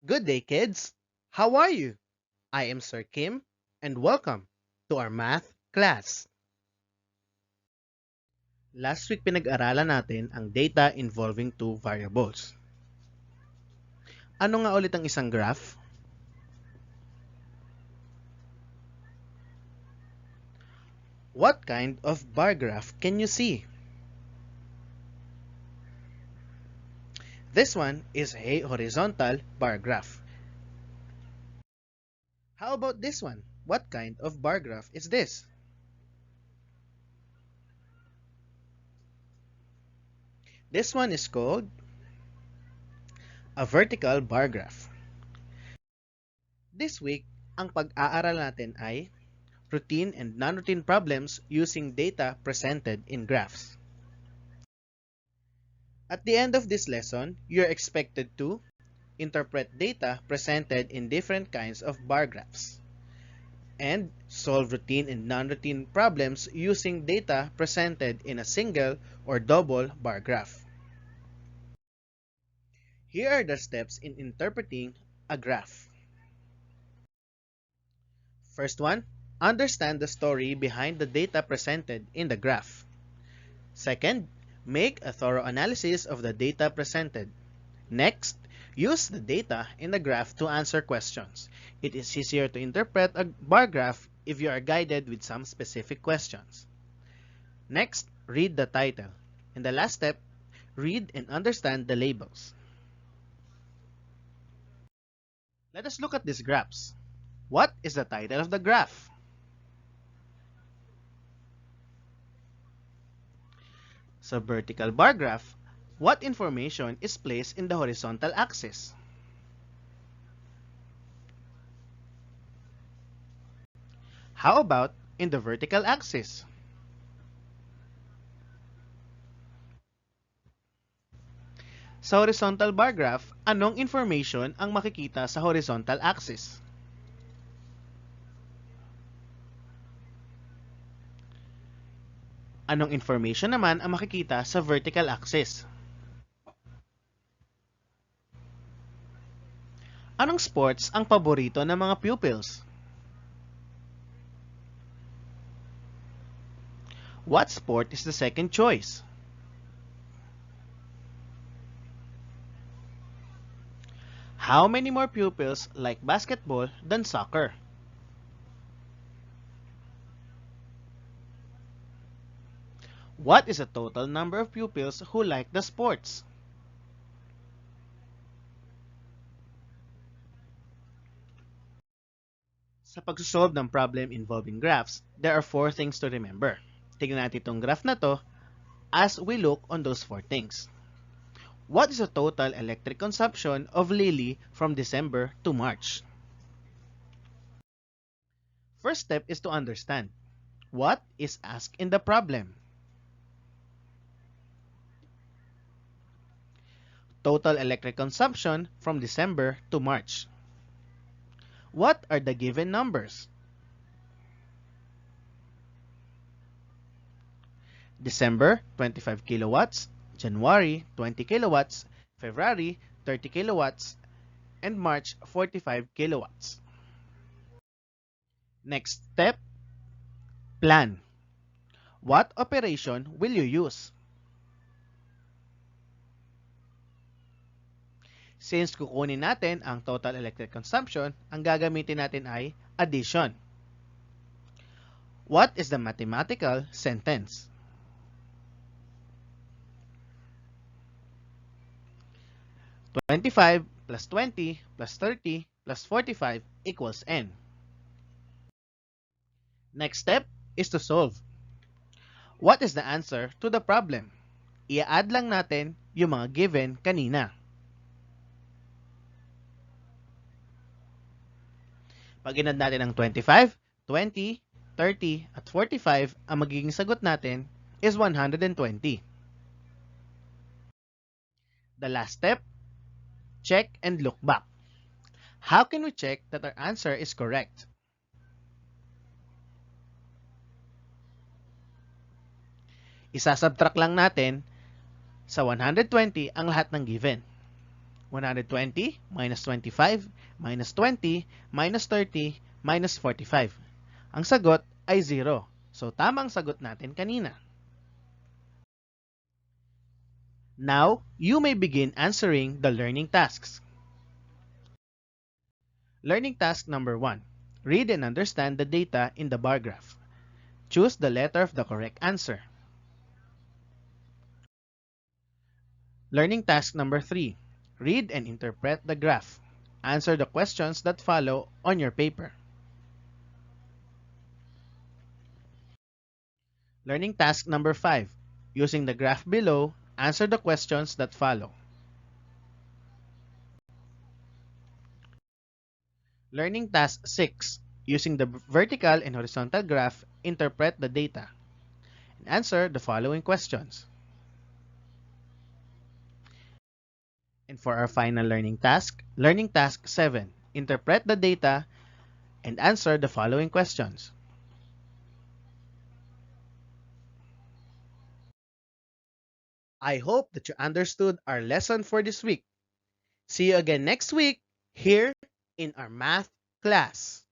Good day, kids! How are you? I am Sir Kim, and welcome to our math class. Last week pinag-aralan natin ang data involving two variables. Ano nga ulit ang isang graph? What kind of bar graph can you see? This one is a horizontal bar graph. How about this one? What kind of bar graph is this? This one is called a vertical bar graph. This week, ang pag-aaral natin ay routine and non-routine problems using data presented in graphs. At the end of this lesson, you're expected to interpret data presented in different kinds of bar graphs and solve routine and non-routine problems using data presented in a single or double bar graph. Here are the steps in interpreting a graph. First one, understand the story behind the data presented in the graph. Second, make a thorough analysis of the data presented. Next, use the data in the graph to answer questions. It is easier to interpret a bar graph if you are guided with some specific questions. Next, read the title. And the last step, read and understand the labels. Let us look at these graphs. What is the title of the graph? Sa vertical bar graph, what information is placed in the horizontal axis? How about in the vertical axis? Sa horizontal bar graph, anong information ang makikita sa horizontal axis? Anong information naman ang makikita sa vertical axis? Anong sports ang paborito ng mga pupils? What sport is the second choice? How many more pupils like basketball than soccer? What is the total number of pupils who like the sports? Sa pagsusolve ng problem involving graphs, there are four things to remember. Tignan natin itong graph na to as we look on those four things. What is the total electric consumption of Lily from December to March? First step is to understand what is asked in the problem. Total electric consumption from December to March. What are the given numbers? December, 25 kilowatts, January, 20 kilowatts, February, 30 kilowatts, and March, 45 kilowatts. Next step, plan. What operation will you use? Since kukunin natin ang total electric consumption, ang gagamitin natin ay addition. What is the mathematical sentence? 25 plus 20 plus 30 plus 45 equals n. Next step is to solve. What is the answer to the problem? I-add lang natin yung mga given kanina. Pag inad natin ang 25, 20, 30, at 45, ang magiging sagot natin is 120. The last step, check and look back. How can we check that our answer is correct? Isasubtract lang natin sa 120 ang lahat ng given. 120 minus 25 minus 20 minus 30 minus 45. Ang sagot ay 0. So tama ang sagot natin kanina. Now, you may begin answering the learning tasks. Learning task number 1. Read and understand the data in the bar graph. Choose the letter of the correct answer. Learning task number 3. Read and interpret the graph. Answer the questions that follow on your paper. Learning task number 5. Using the graph below, answer the questions that follow. Learning task 6. Using the vertical and horizontal graph, interpret the data. And answer the following questions. And for our final learning task 7. Interpret the data and answer the following questions. I hope that you understood our lesson for this week. See you again next week here in our math class.